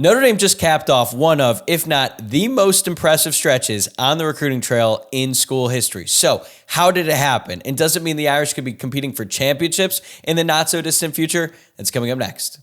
Notre Dame just capped off one of, if not the most impressive stretches on the recruiting trail in school history. So how did it happen? And does it mean the Irish could be competing for championships in the not so distant future? That's coming up next.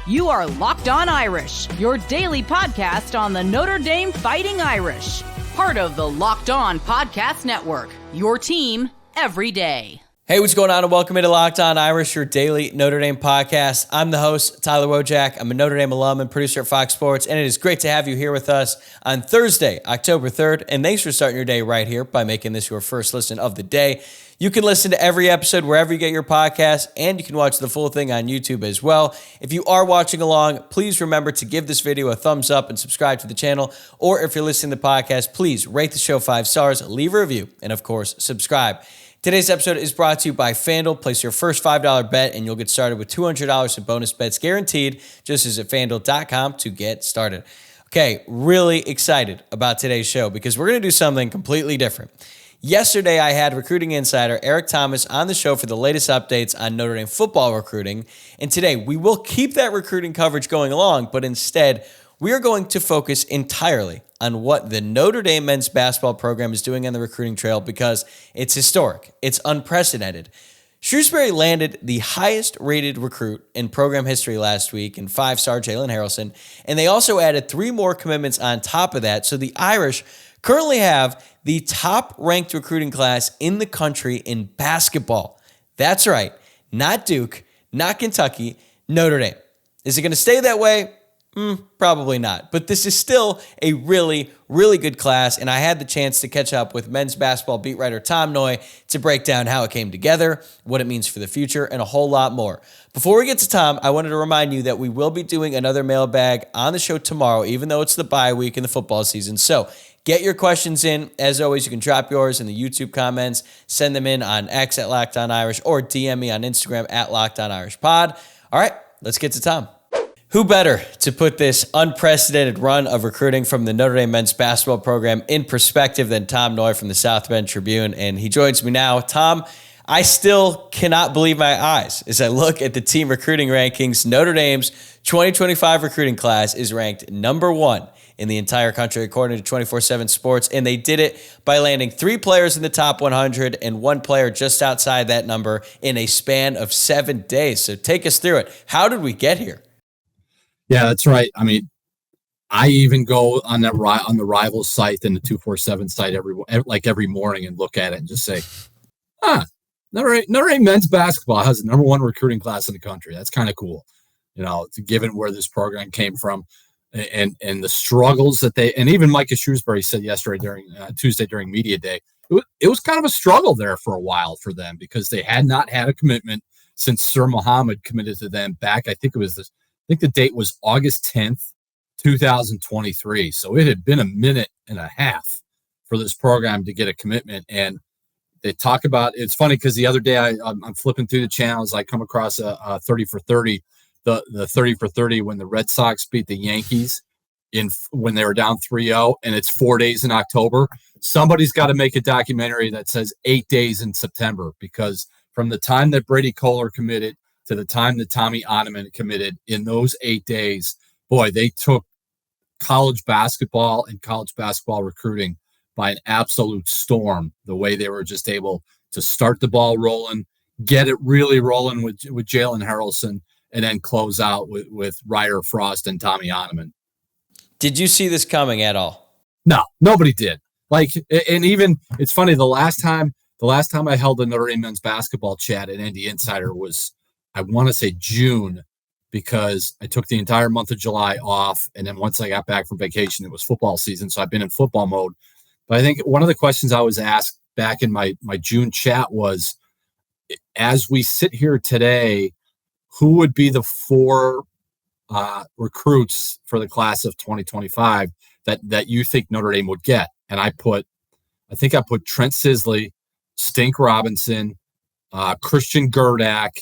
You are Locked On Irish, your daily podcast on the Notre Dame Fighting Irish. Part of the Locked On Podcast Network, your team every day. Hey, what's going on? And welcome into Locked On Irish, your daily Notre Dame podcast. I'm the host, Tyler Wojciak. I'm a Notre Dame alum and producer at Fox Sports, and it is great to have you here with us on Thursday, October 3rd. And thanks for starting your day right here by making this your first listen of the day. You can listen to every episode wherever you get your podcasts, and you can watch the full thing on YouTube as well. If you are watching along, please remember to give this video a thumbs up and subscribe to the channel. Or if you're listening to the podcast, please rate the show 5 stars, leave a review, and of course, subscribe. Today's episode is brought to you by FanDuel. Place your first $5 bet and you'll get started with $200 in bonus bets guaranteed. Just visit FanDuel.com to get started. Okay, really excited about today's show because we're going to do something completely different. Yesterday, I had recruiting insider Eric Thomas on the show for the latest updates on Notre Dame football recruiting. And today, we will keep that recruiting coverage going along, but instead, we are going to focus entirely on what the Notre Dame men's basketball program is doing on the recruiting trail because it's historic. It's unprecedented. Shrewsberry landed the highest rated recruit in program history last week in 5-star Jaylen Harrelson, and they also added 3 more commitments on top of that. So the Irish currently have the top ranked recruiting class in the country in basketball. That's right. Not Duke, not Kentucky, Notre Dame. Is it going to stay that way? Probably not. But this is still a really, really good class, and I had the chance to catch up with men's basketball beat writer Tom Noie to break down how it came together, what it means for the future, and a whole lot more. Before we get to Tom, I wanted to remind you that we will be doing another mailbag on the show tomorrow, even though it's the bye week in the football season. So get your questions in. As always, you can drop yours in the YouTube comments, send them in on X at Locked On Irish, or DM me on Instagram at Locked On Irish Pod. All right, let's get to Tom. Who better to put this unprecedented run of recruiting from the Notre Dame men's basketball program in perspective than Tom Noie from the South Bend Tribune? And he joins me now. Tom, I still cannot believe my eyes as I look at the team recruiting rankings. Notre Dame's 2025 recruiting class is ranked number 1 in the entire country, according to 24/7 Sports. And they did it by landing 3 players in the top 100 and 1 player just outside that number in a span of 7 days. So take us through it. How did we get here? Yeah, that's right. I mean, I even go on that on the Rivals site and the 247 site every morning and look at it and just say, Notre Dame men's basketball has the number 1 recruiting class in the country. That's kind of cool, given where this program came from and the struggles that and even Micah Shrewsberry said yesterday Tuesday during media day, it was kind of a struggle there for a while for them because they had not had a commitment since Sir Muhammad committed to them back. I think the date was August 10th, 2023. So it had been a minute and a half for this program to get a commitment. And they talk about, it's funny because the other day I'm flipping through the channels. I come across a 30 for 30, the 30 for 30 when the Red Sox beat the Yankees when they were down 3-0, and it's 4 days in October. Somebody's got to make a documentary that says 8 days in September, because from the time that Brady Kohler committed to the time that Tommy Ottoman committed, in those 8 days, boy, they took college basketball and college basketball recruiting by an absolute storm, the way they were just able to start the ball rolling, get it really rolling with Jaylen Harrelson, and then close out with Ryder Frost and Tommy Ottoman. Did you see this coming at all? No, nobody did. And even, it's funny, the last time I held a Notre Dame men's basketball chat at Indy Insider was, I want to say June, because I took the entire month of July off. And then once I got back from vacation, it was football season. So I've been in football mode. But I think one of the questions I was asked back in my June chat was, as we sit here today, who would be the 4 recruits for the class of 2025 that you think Notre Dame would get? And I think I put Trent Sisley, Stink Robinson, Christian Gerdak,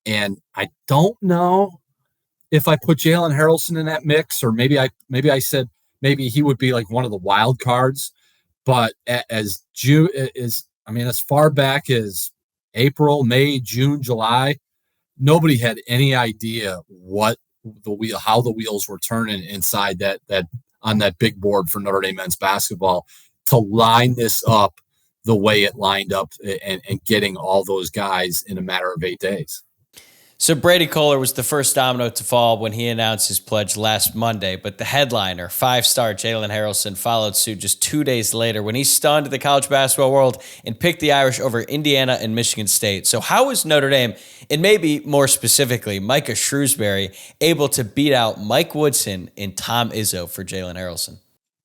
and I don't know if I put Jaylen Harrelson in that mix, or maybe I said maybe he would be like one of the wild cards. But as far back as April, May, June, July, nobody had any idea how the wheels were turning inside that on that big board for Notre Dame men's basketball to line this up the way it lined up and getting all those guys in a matter of 8 days. So Brady Kohler was the first domino to fall when he announced his pledge last Monday, but the headliner, 5-star Jaylen Harrelson, followed suit just 2 days later when he stunned the college basketball world and picked the Irish over Indiana and Michigan State. So how was Notre Dame, and maybe more specifically Micah Shrewsberry, able to beat out Mike Woodson and Tom Izzo for Jaylen Harrelson?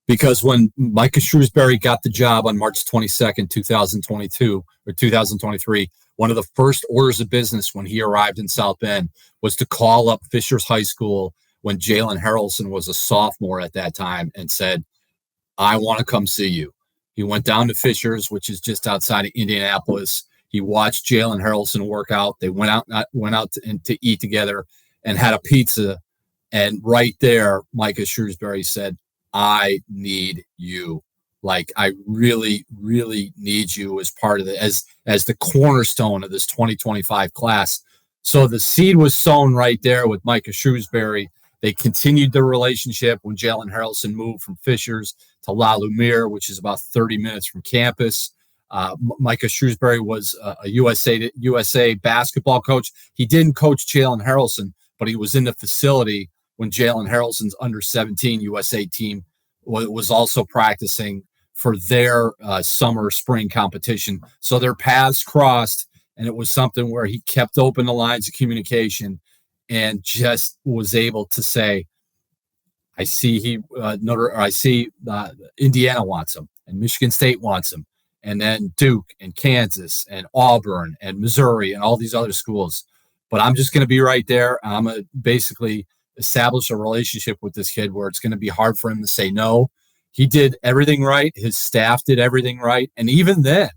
Because when Micah Shrewsberry got the job on March 22nd, 2022 or 2023, one of the first orders of business when he arrived in South Bend was to call up Fishers High School when Jaylen Harrelson was a sophomore at that time and said, I want to come see you. He went down to Fishers, which is just outside of Indianapolis. He watched Jaylen Harrelson work out. They went out to eat together and had a pizza. And right there, Micah Shrewsberry said, I need you. Like, I really, really need you as part of as the cornerstone of this 2025 class. So the seed was sown right there with Micah Shrewsberry. They continued their relationship when Jaylen Harrelson moved from Fishers to La Lumiere, which is about 30 minutes from campus. Micah Shrewsberry was a USA basketball coach. He didn't coach Jaylen Harrelson, but he was in the facility when Jaylen Harrelson's under-17 USA team was also practicing for their spring competition. So their paths crossed, and it was something where he kept open the lines of communication and just was able to say, I see Indiana wants him, and Michigan State wants him, and then Duke and Kansas and Auburn and Missouri and all these other schools. But I'm just going to be right there. I'm going to basically establish a relationship with this kid where it's going to be hard for him to say no. He did everything right. His staff did everything right. And even then,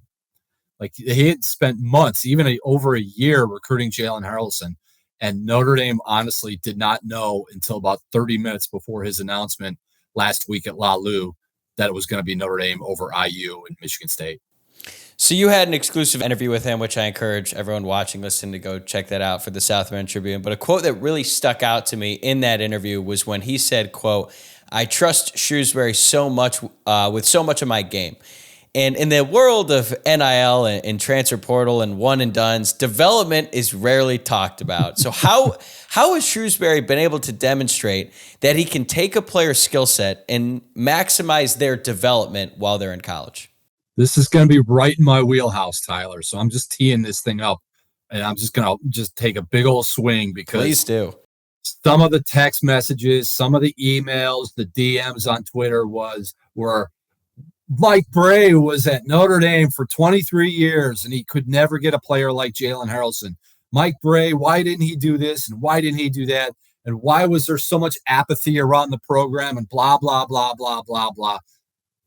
like, he had spent months, even over a year, recruiting Jaylen Harrelson. And Notre Dame honestly did not know until about 30 minutes before his announcement last week at La Lu that it was going to be Notre Dame over IU and Michigan State. So you had an exclusive interview with him, which I encourage everyone watching, listening to go check that out for the South Bend Tribune. But a quote that really stuck out to me in that interview was when he said, quote, I trust Shrewsberry so much with so much of my game. And in the world of NIL and transfer portal and one and dones, development is rarely talked about. So how has Shrewsberry been able to demonstrate that he can take a player's skill set and maximize their development while they're in college? This is going to be right in my wheelhouse, Tyler. So I'm just teeing this thing up, and I'm just going to take a big old swing because please do. Some of the text messages, some of the emails, the DMs on Twitter were Mike Bray was at Notre Dame for 23 years, and he could never get a player like Jaylen Harrelson. Mike Bray, why didn't he do this, and why didn't he do that, and why was there so much apathy around the program, and blah, blah, blah, blah, blah, blah.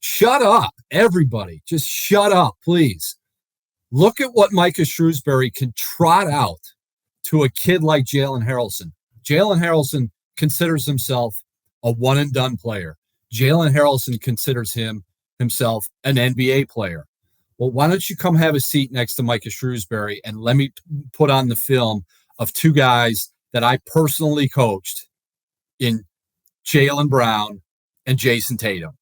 Shut up, everybody. Just shut up, please. Look at what Micah Shrewsberry can trot out to a kid like Jaylen Harrelson. Jaylen Harrelson considers himself a one-and-done player. Jaylen Harrelson considers himself an NBA player. Well, why don't you come have a seat next to Micah Shrewsberry and let me put on the film of two guys that I personally coached in Jaylen Brown and Jason Tatum.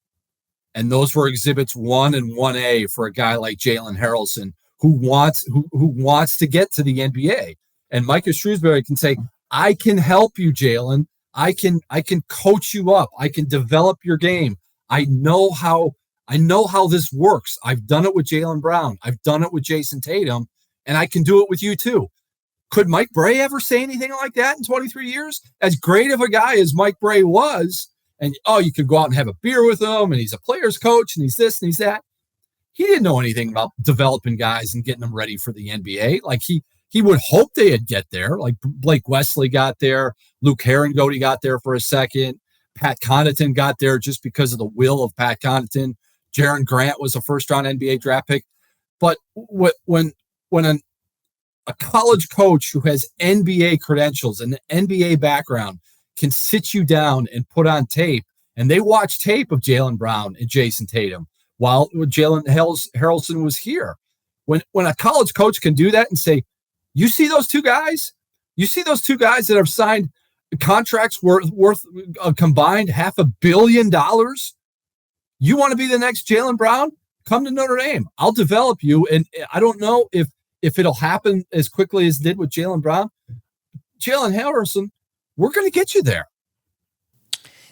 And those were exhibits 1 and 1A for a guy like Jaylen Harrelson who wants to get to the NBA. And Micah Shrewsberry can say, I can help you, Jaylen. I can coach you up. I can develop your game. I know how this works. I've done it with Jaylen Brown. I've done it with Jason Tatum, and I can do it with you too. Could Mike Bray ever say anything like that in 23 years? As great of a guy as Mike Bray was, and you could go out and have a beer with him, and he's a player's coach, and he's this and he's that. He didn't know anything about developing guys and getting them ready for the NBA. Like he would hope they'd get there. Like Blake Wesley got there. Luke Herringody got there for a second. Pat Connaughton got there just because of the will of Pat Connaughton. Jaron Grant was a first-round NBA draft pick. But when a college coach who has NBA credentials and an NBA background can sit you down and put on tape, and they watch tape of Jaylen Brown and Jason Tatum while Jaylen Harrelson was here. when a college coach can do that and say, you see those two guys? You see those two guys that have signed contracts worth a combined $500 million? You want to be the next Jaylen Brown? Come to Notre Dame. I'll develop you. And I don't know if it'll happen as quickly as it did with Jaylen Brown. Jaylen Harrison, we're going to get you there.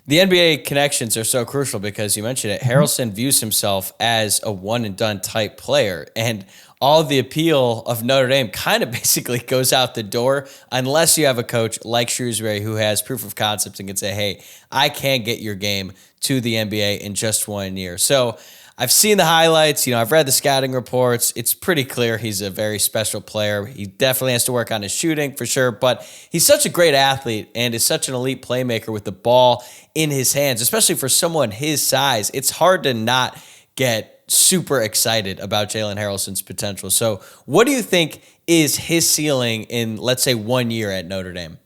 The NBA connections are so crucial because you mentioned it. Harrelson views himself as a one-and-done type player, and all the appeal of Notre Dame kind of basically goes out the door unless you have a coach like Shrewsberry who has proof of concept and can say, hey, I can get your game to the NBA in just 1 year. So I've seen the highlights. I've read the scouting reports. It's pretty clear he's a very special player. He definitely has to work on his shooting for sure, but he's such a great athlete and is such an elite playmaker with the ball in his hands, especially for someone his size. It's hard to not get super excited about Jaylen Harrelson's potential. So what do you think is his ceiling in, let's say, 1 year at Notre Dame?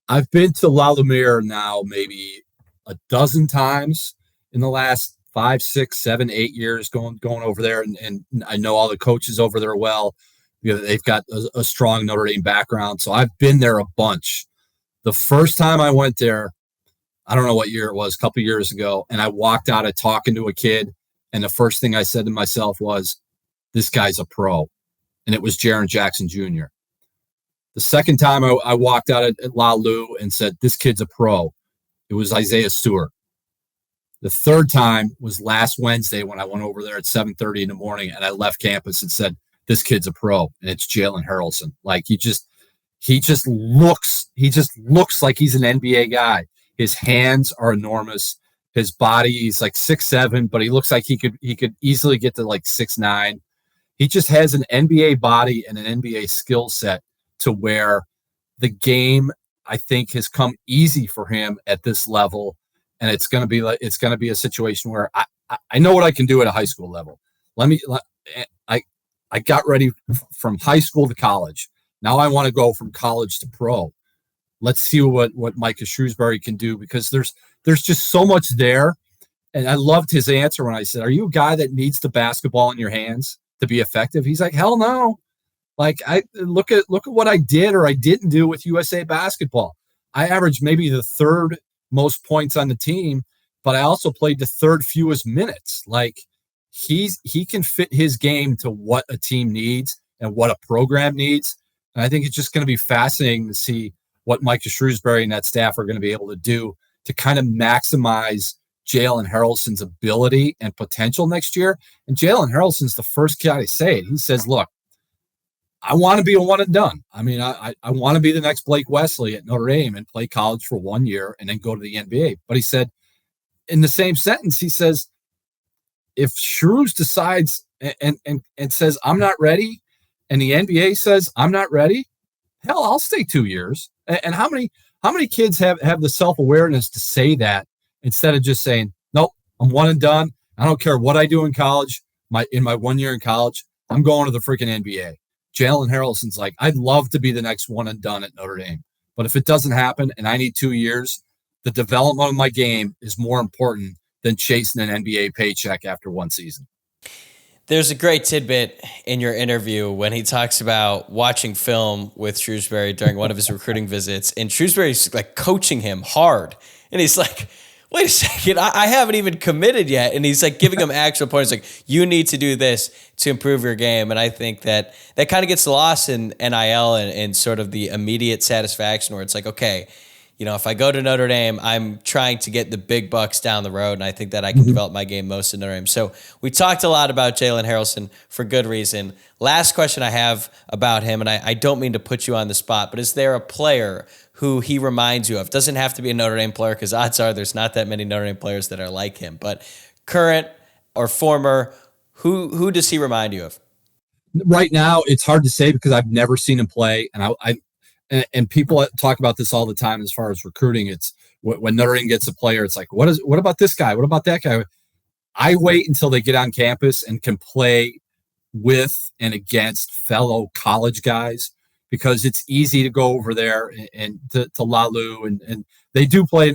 I've been to La Lumiere now maybe a dozen times in the last 5, 6, 7, 8 years going over there. And I know all the coaches over there well. They've got a strong Notre Dame background. So I've been there a bunch. The first time I went there, I don't know what year it was, a couple years ago, and I walked out of talking to a kid, and the first thing I said to myself was, this guy's a pro. And it was Jaren Jackson Jr. The second time I walked out at La Lu and said, this kid's a pro, it was Isaiah Stewart. The third time was last Wednesday when I went over there at 7:30 in the morning and I left campus and said, this kid's a pro, and it's Jaylen Harrelson. Like he just looks like he's an NBA guy. His hands are enormous. His body, he's like 6'7", but he looks like he could easily get to like 6'9". He just has an NBA body and an NBA skill set to where the game, I think, has come easy for him at this level. And it's going to be a situation where I know what I can do at a high school level. I got ready from high school to college. Now I want to go from college to pro. Let's see what Micah Shrewsberry can do, because there's just so much there. And I loved his answer when I said, are you a guy that needs the basketball in your hands to be effective? He's like, hell no. Like, I look at what I did or I didn't do with USA basketball. I averaged maybe the third most points on the team, but I also played the third fewest minutes. Like, he can fit his game to what a team needs and what a program needs. And I think it's just going to be fascinating to see what Micah Shrewsberry and that staff are going to be able to do to kind of maximize Jaylen Harrelson's ability and potential next year. And Jaylen Harrelson's the first guy to say it. He says, look, I want to be a one and done. I mean, I want to be the next Blake Wesley at Notre Dame and play college for 1 year and then go to the NBA. But he said, in the same sentence, he says, if Shrews decides and says, I'm not ready, and the NBA says, I'm not ready, hell, I'll stay 2 years. And how many kids have the self-awareness to say that instead of just saying, nope, I'm one and done. I don't care what I do in college. In my 1 year in college, I'm going to the freaking NBA. Jaylen Harrelson's like, I'd love to be the next one and done at Notre Dame. But if it doesn't happen and I need 2 years, the development of my game is more important than chasing an NBA paycheck after one season. There's a great tidbit in your interview when he talks about watching film with Shrewsberry during one of his recruiting visits, and Shrewsberry's like coaching him hard. And he's like, wait a second, I haven't even committed yet. And he's like giving him actual points, like, you need to do this to improve your game. And I think that kind of gets lost in NIL and sort of the immediate satisfaction where it's like, okay, if I go to Notre Dame, I'm trying to get the big bucks down the road, and I think that I can develop my game most in Notre Dame. So we talked a lot about Jaylen Harrelson for good reason. Last question I have about him, and I don't mean to put you on the spot, but is there a player who he reminds you of? Doesn't have to be a Notre Dame player, because odds are there's not that many Notre Dame players that are like him. But current or former, who does he remind you of? Right now, it's hard to say because I've never seen him play, and people talk about this all the time as far as recruiting. It's when Notre Dame gets a player, it's like, what about this guy? What about that guy? I wait until they get on campus and can play with and against fellow college guys, because it's easy to go over there and to La Lu, and they do play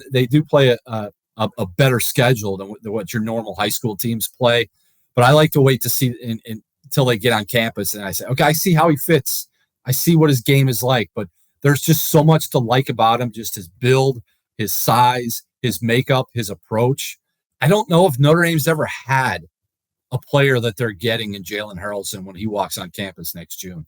a better schedule than what your normal high school teams play. But I like to wait to see and until they get on campus. And I say, okay, I see how he fits. I see what his game is like, but there's just so much to like about him, just his build, his size, his makeup, his approach. I don't know if Notre Dame's ever had a player that they're getting in Jaylen Harrelson when he walks on campus next June.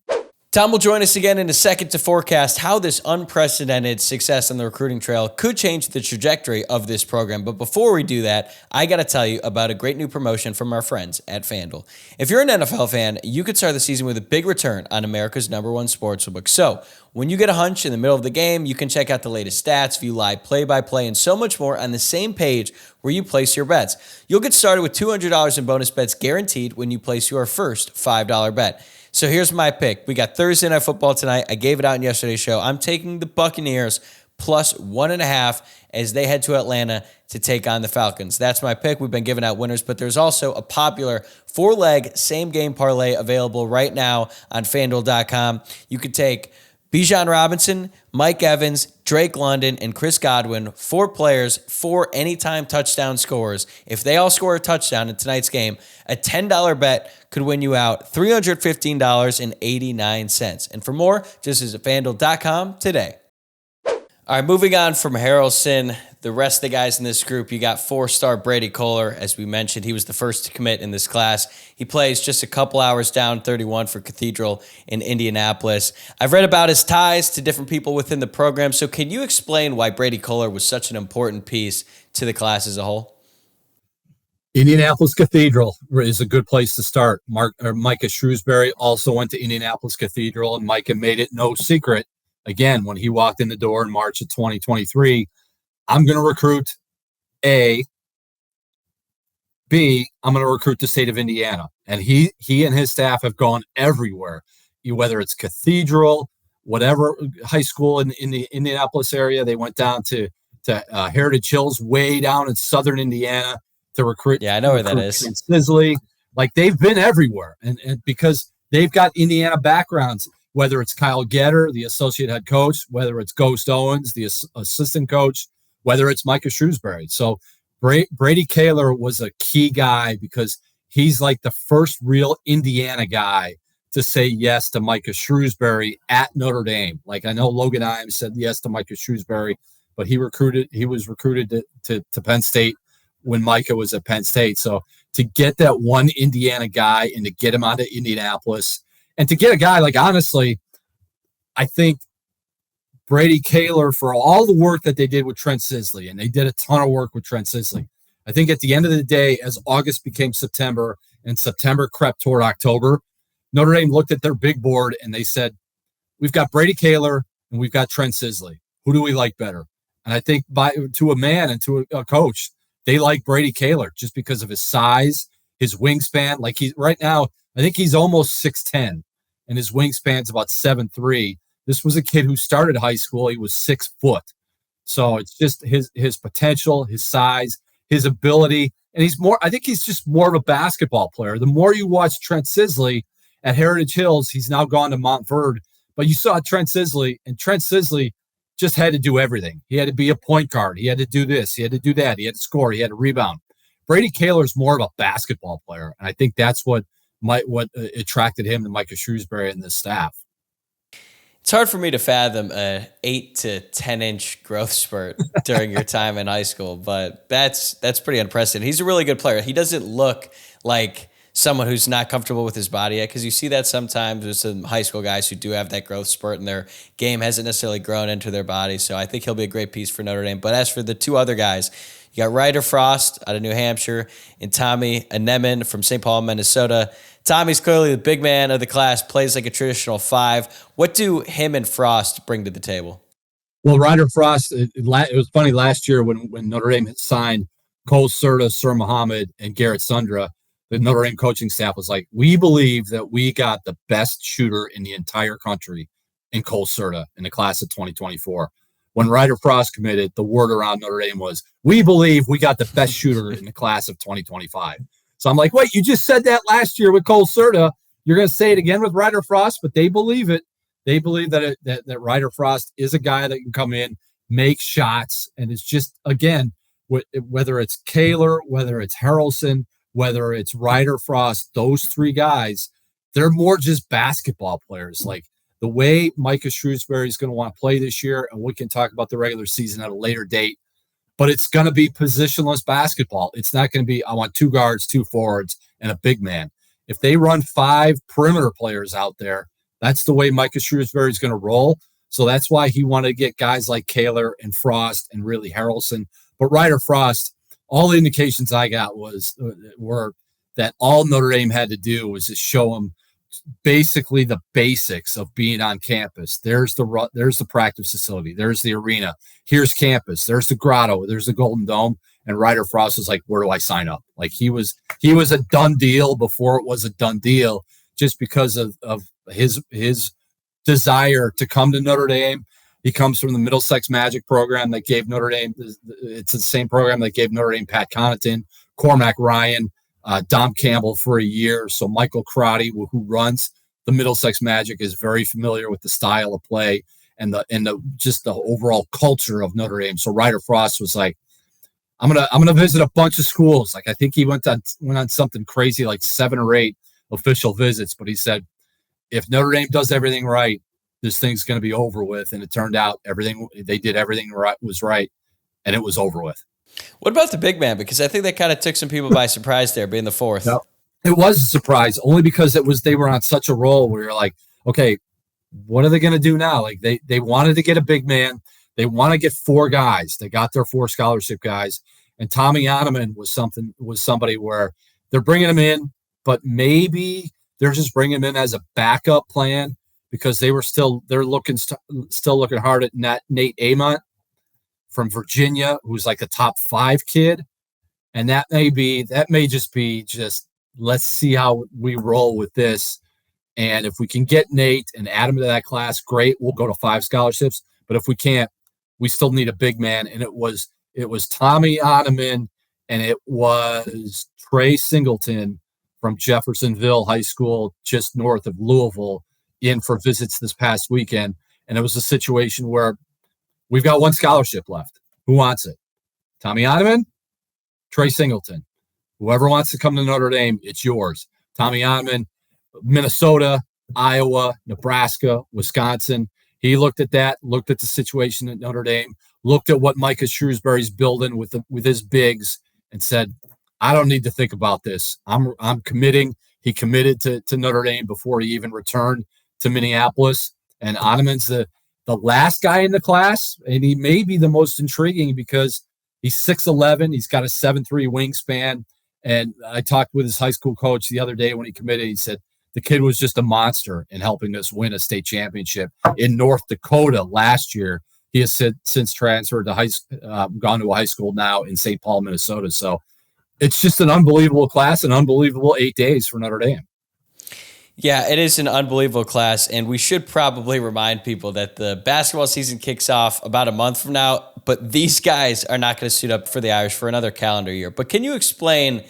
Tom will join us again in a second to forecast how this unprecedented success on the recruiting trail could change the trajectory of this program. But before we do that, I got to tell you about a great new promotion from our friends at FanDuel. If you're an NFL fan, you could start the season with a big return on America's #1 sportsbook. So when you get a hunch in the middle of the game, you can check out the latest stats, view live play-by-play, and so much more on the same page where you place your bets. You'll get started with $200 in bonus bets guaranteed when you place your first $5 bet. So here's my pick. We got Thursday Night Football tonight. I gave it out in yesterday's show. I'm taking the Buccaneers plus 1.5 as they head to Atlanta to take on the Falcons. That's my pick. We've been giving out winners, but there's also a popular 4-leg same-game parlay available right now on FanDuel.com. You could take Bijan Robinson, Mike Evans, Drake London, and Chris Godwin, 4 players, 4 anytime touchdown scorers. If they all score a touchdown in tonight's game, a $10 bet could win you out $315.89. And for more, just visit FanDuel.com today. All right, moving on from Harrelson, the rest of the guys in this group, you got 4-star Brady Kohler. As we mentioned, he was the first to commit in this class. He plays just a couple hours down 31 for Cathedral in Indianapolis. I've read about his ties to different people within the program. So can you explain why Brady Kohler was such an important piece to the class as a whole? Indianapolis Cathedral is a good place to start. Micah Shrewsberry also went to Indianapolis Cathedral, and Micah made it no secret. Again, when he walked in the door in March of 2023, I'm going to recruit A. B, I'm going to recruit the state of Indiana. And he and his staff have gone everywhere, whether it's Cathedral, whatever high school in the Indianapolis area. They went down to Heritage Hills, way down in southern Indiana to recruit. Yeah, I know where that is. Sizzly. Like, they've been everywhere. And because they've got Indiana backgrounds, whether it's Kyle Getter, the associate head coach, whether it's Ghost Owens, the assistant coach, whether it's Micah Shrewsberry. So Brady Kohler was a key guy because he's like the first real Indiana guy to say yes to Micah Shrewsberry at Notre Dame. Like, I know Logan Imes said yes to Micah Shrewsberry, but he was recruited to Penn State when Micah was at Penn State. So to get that one Indiana guy and to get him out of Indianapolis, and to get a guy, like, honestly, I think Brady Kohler, for all the work that they did with Trent Sisley, and they did a ton of work with Trent Sisley, I think at the end of the day, as August became September and September crept toward October, Notre Dame looked at their big board and they said, we've got Brady Kohler and we've got Trent Sisley. Who do we like better? And I think to a man and to a coach, they like Brady Kohler just because of his size, his wingspan. Like, he's right now, I think he's almost 6'10", and his wingspan's about 7'3". This was a kid who started high school. He was 6 foot. So it's just his potential, his size, his ability. And I think he's just more of a basketball player. The more you watch Trent Sisley at Heritage Hills, he's now gone to Montverde, but you saw Trent Sisley, and Trent Sisley just had to do everything. He had to be a point guard. He had to do this. He had to do that. He had to score. He had to rebound. Brady Kohler is more of a basketball player. And I think that's what attracted him to Micah Shrewsberry and the staff. It's hard for me to fathom a 8 to 10 inch growth spurt during your time in high school, but that's pretty unprecedented. He's a really good player. He doesn't look like someone who's not comfortable with his body yet, because you see that sometimes with some high school guys who do have that growth spurt and their game hasn't necessarily grown into their body. So I think he'll be a great piece for Notre Dame. But as for the two other guys, you got Ryder Frost out of New Hampshire and Tommy Aneman from St. Paul, Minnesota. Tommy's clearly the big man of the class, plays like a traditional 5. What do him and Frost bring to the table? Well, Ryder Frost, it was funny last year when Notre Dame had signed Cole Serta, Sir Muhammad, and Garrett Sundra. The Notre Dame coaching staff was like, we believe that we got the best shooter in the entire country in Cole Serta in the class of 2024. When Ryder Frost committed, the word around Notre Dame was, we believe we got the best shooter in the class of 2025. So I'm like, wait, you just said that last year with Cole Serta. You're going to say it again with Ryder Frost, but they believe it. They believe that Ryder Frost is a guy that can come in, make shots, and it's just, again, whether it's Kohler, whether it's Harrelson, whether it's Ryder Frost, those three guys, they're more just basketball players. Like the way Micah Shrewsberry is going to want to play this year, and we can talk about the regular season at a later date, but it's going to be positionless basketball. It's not going to be, I want 2 guards, 2 forwards, and a big man. If they run 5 perimeter players out there, that's the way Micah Shrewsberry is going to roll. So that's why he wanted to get guys like Kaler and Frost and really Harrelson. But Ryder Frost, all the indications I got were that all Notre Dame had to do was just show him basically the basics of being on campus. There's the practice facility. There's the arena. Here's campus. There's the grotto. There's the Golden Dome. And Ryder Frost was like, where do I sign up? Like he was a done deal before it was a done deal, just because of his desire to come to Notre Dame. He comes from the Middlesex Magic program that gave Notre Dame. It's the same program that gave Notre Dame Pat Connaughton, Cormac Ryan, Dom Campbell for a year. So Michael Crotty, who runs the Middlesex Magic, is very familiar with the style of play and the just the overall culture of Notre Dame. So Ryder Frost was like, I'm gonna visit a bunch of schools. Like I think he went on something crazy like 7 or 8 official visits, but he said, if Notre Dame does everything right, this thing's going to be over with. And it turned out everything right was right, and it was over with. What about the big man? Because I think that kind of took some people by surprise there, being the 4th. No, it was a surprise only because they were on such a roll where you're like, okay, what are they going to do now? Like they wanted to get a big man. They want to get 4 guys. They got their 4 scholarship guys. And Tommy Ottoman was somebody where they're bringing him in, but maybe they're just bringing him in as a backup plan because they're still looking hard at Nate Amont from Virginia, who's like a top 5 kid. And that may just be let's see how we roll with this. And if we can get Nate and add him to that class, great. We'll go to 5 scholarships. But if we can't, we still need a big man. And it was Tommy Ottoman and it was Trey Singleton from Jeffersonville High School, just north of Louisville, in for visits this past weekend. And it was a situation where we've got 1 scholarship left. Who wants it? Tommy Ottoman, Trey Singleton. Whoever wants to come to Notre Dame, it's yours. Tommy Ottoman, Minnesota, Iowa, Nebraska, Wisconsin. He looked at the situation at Notre Dame, looked at what Micah Shrewsberry's building with his bigs, and said, I don't need to think about this. I'm committing. He committed to Notre Dame before he even returned to Minneapolis. And Ottoman's the last guy in the class, and he may be the most intriguing because he's 6'11". He's got a 7'3" wingspan. And I talked with his high school coach the other day when he committed. He said the kid was just a monster in helping us win a state championship in North Dakota last year. He has since transferred to gone to a high school now in St. Paul, Minnesota. So it's just an unbelievable class, an unbelievable 8 days for Notre Dame. Yeah, it is an unbelievable class, and we should probably remind people that the basketball season kicks off about a month from now, but these guys are not going to suit up for the Irish for another calendar year. But can you explain,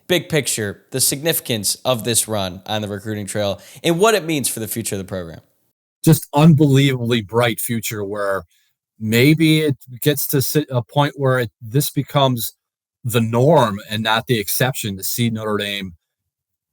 big picture, the significance of this run on the recruiting trail and what it means for the future of the program? Just unbelievably bright future where maybe it gets to a point where this becomes the norm and not the exception to see Notre Dame.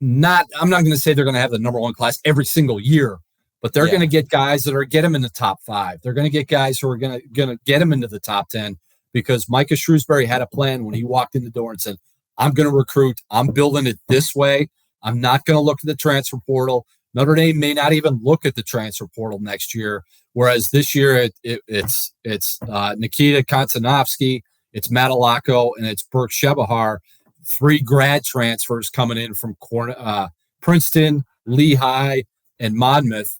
I'm not going to say they're going to have the number 1 class every single year, but they're going to get guys that are get them in the top 5. They're going to get guys who are going to get them into the top 10 because Micah Shrewsberry had a plan when he walked in the door and said, I'm going to recruit. I'm building it this way. I'm not going to look at the transfer portal. Notre Dame may not even look at the transfer portal next year, whereas this year it's Nikita Konstanovsky, it's Matalako, and it's Burke Shebahar. 3 grad transfers coming in from Princeton, Lehigh, and Monmouth.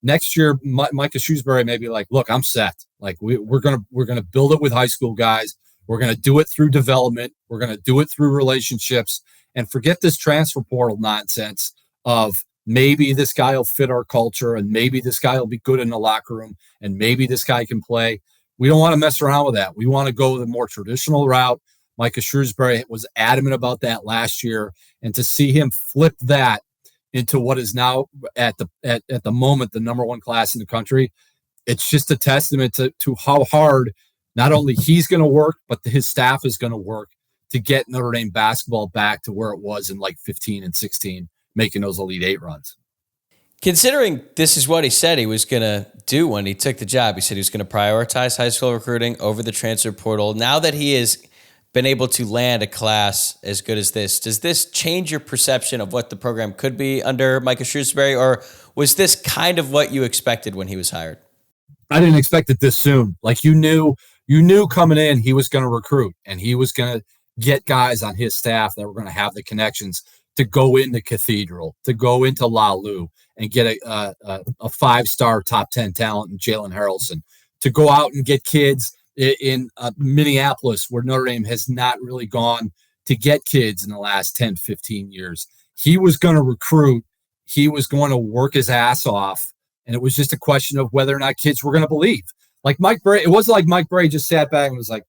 Next year, Micah Shrewsberry may be like, look, I'm set. Like we're gonna build it with high school guys. We're gonna do it through development. We're gonna do it through relationships, and forget this transfer portal nonsense of maybe this guy will fit our culture, and maybe this guy will be good in the locker room, and maybe this guy can play. We don't want to mess around with that. We want to go the more traditional route. Micah Shrewsberry was adamant about that last year, and to see him flip that into what is now at the moment the number 1 class in the country, it's just a testament to how hard not only he's going to work, but his staff is going to work to get Notre Dame basketball back to where it was in like 15 and 16, making those Elite 8 runs. Considering this is what he said he was going to do when he took the job, he said he was going to prioritize high school recruiting over the transfer portal. Now that he has been able to land a class as good as this, does this change your perception of what the program could be under Micah Shrewsberry, or was this kind of what you expected when he was hired? I didn't expect it this soon. Like you knew coming in he was going to recruit and he was going to get guys on his staff that were going to have the connections to go into Cathedral, to go into LaLu and get a 5-star top 10 talent in Jaylen Harrelson, to go out and get kids in Minneapolis, where Notre Dame has not really gone to get kids in the last 10, 15 years. He was going to recruit. He was going to work his ass off. And it was just a question of whether or not kids were going to believe. Like Mike Bray, it wasn't like Mike Bray just sat back and was like,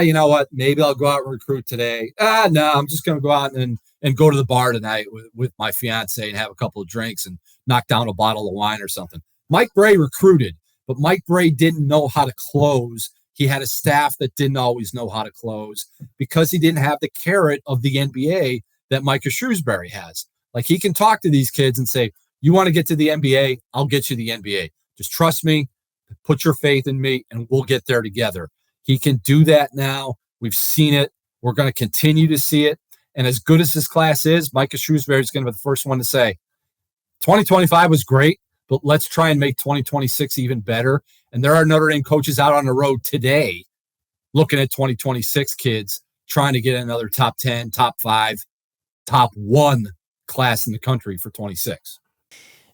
you know what, maybe I'll go out and recruit today. No, I'm just going to go out and go to the bar tonight with my fiance and have a couple of drinks and knock down a bottle of wine or something. Mike Bray recruited, but Mike Bray didn't know how to close. He had a staff that didn't always know how to close because he didn't have the carrot of the NBA that Micah Shrewsberry has. Like he can talk to these kids and say, you want to get to the NBA? I'll get you the NBA. Just trust me, put your faith in me, and we'll get there together. He can do that now. We've seen it. We're going to continue to see it. And as good as this class is, Micah Shrewsberry is going to be the first one to say, 2025 was great, but let's try and make 2026 even better. And there are Notre Dame coaches out on the road today looking at 2026 kids trying to get another top 10, top 5, top 1 class in the country for 26.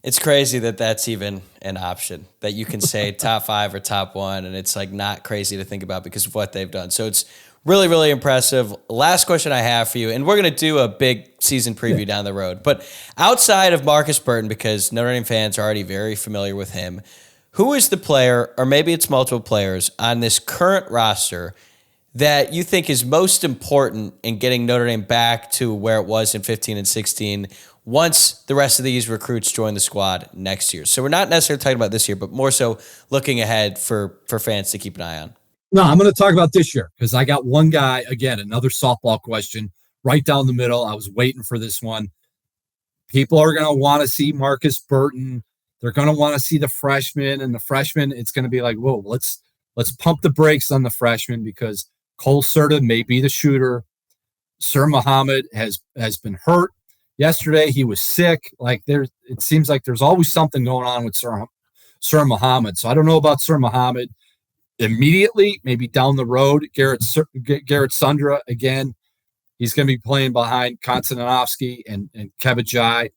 It's crazy that that's even an option, that you can say top 5 or top 1, and it's like not crazy to think about because of what they've done. So it's really, really impressive. Last question I have for you, and we're going to do a big season preview down the road, but outside of Marcus Burton, because Notre Dame fans are already very familiar with him, who is the player, or maybe it's multiple players, on this current roster that you think is most important in getting Notre Dame back to where it was in 15 and 16 once the rest of these recruits join the squad next year? So we're not necessarily talking about this year, but more so looking ahead for fans to keep an eye on. No, I'm going to talk about this year because I got one guy, again, another softball question right down the middle. I was waiting for this one. People are going to want to see Marcus Burton. They're going to want to see the freshmen, and the freshmen, it's going to be like, whoa, let's pump the brakes on the freshmen because Cole Serta may be the shooter. Sir Muhammad has been hurt. Yesterday he was sick. It seems like there's always something going on with Sir Muhammad. So I don't know about Sir Muhammad immediately. Maybe down the road, Garrett Sundra again. He's going to be playing behind Konstantinovsky and Kebajai.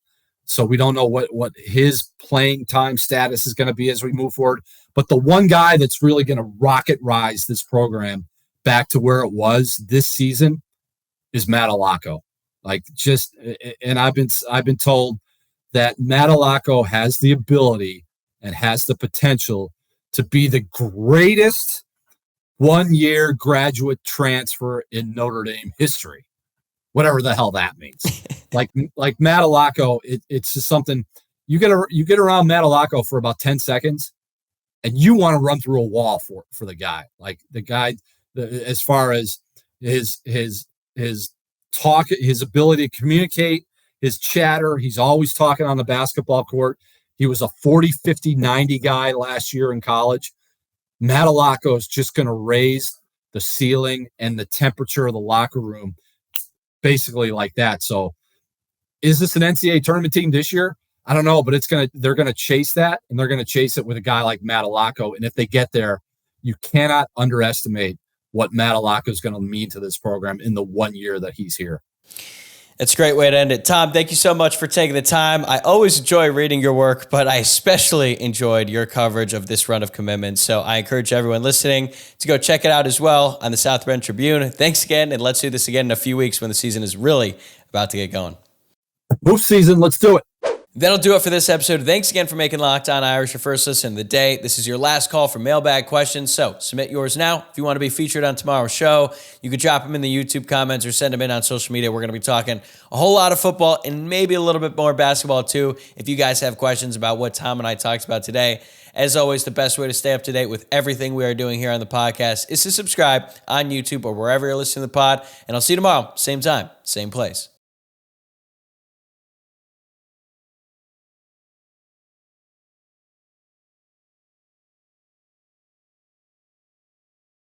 So we don't know what his playing time status is going to be as we move forward. But the one guy that's really going to rocket rise this program back to where it was this season is Madalacco. And I've been told that Madalacco has the ability and has the potential to be the greatest one-year graduate transfer in Notre Dame history, whatever the hell that means. like Madalacco, it's just something you get around Madalacco for about 10 seconds, and you want to run through a wall for the guy. Like the guy, as far as his talk, his ability to communicate, his chatter. He's always talking on the basketball court. He was a 40, 50, 90 guy last year in college. Madalacco is just going to raise the ceiling and the temperature of the locker room basically like that. So is this an NCAA tournament team this year? I don't know, but they're going to chase that, and they're going to chase it with a guy like Madalacco. And if they get there, you cannot underestimate what Madalacco is going to mean to this program in the 1 year that he's here. It's a great way to end it. Tom, thank you so much for taking the time. I always enjoy reading your work, but I especially enjoyed your coverage of this run of commitments. So I encourage everyone listening to go check it out as well on the South Bend Tribune. Thanks again, and let's do this again in a few weeks when the season is really about to get going. Move season, let's do it. That'll do it for this episode. Thanks again for making Locked On Irish your first listen of the day. This is your last call for mailbag questions, so submit yours now. If you want to be featured on tomorrow's show, you can drop them in the YouTube comments or send them in on social media. We're going to be talking a whole lot of football and maybe a little bit more basketball too, if you guys have questions about what Tom and I talked about today. As always, the best way to stay up to date with everything we are doing here on the podcast is to subscribe on YouTube or wherever you're listening to the pod, and I'll see you tomorrow, same time, same place.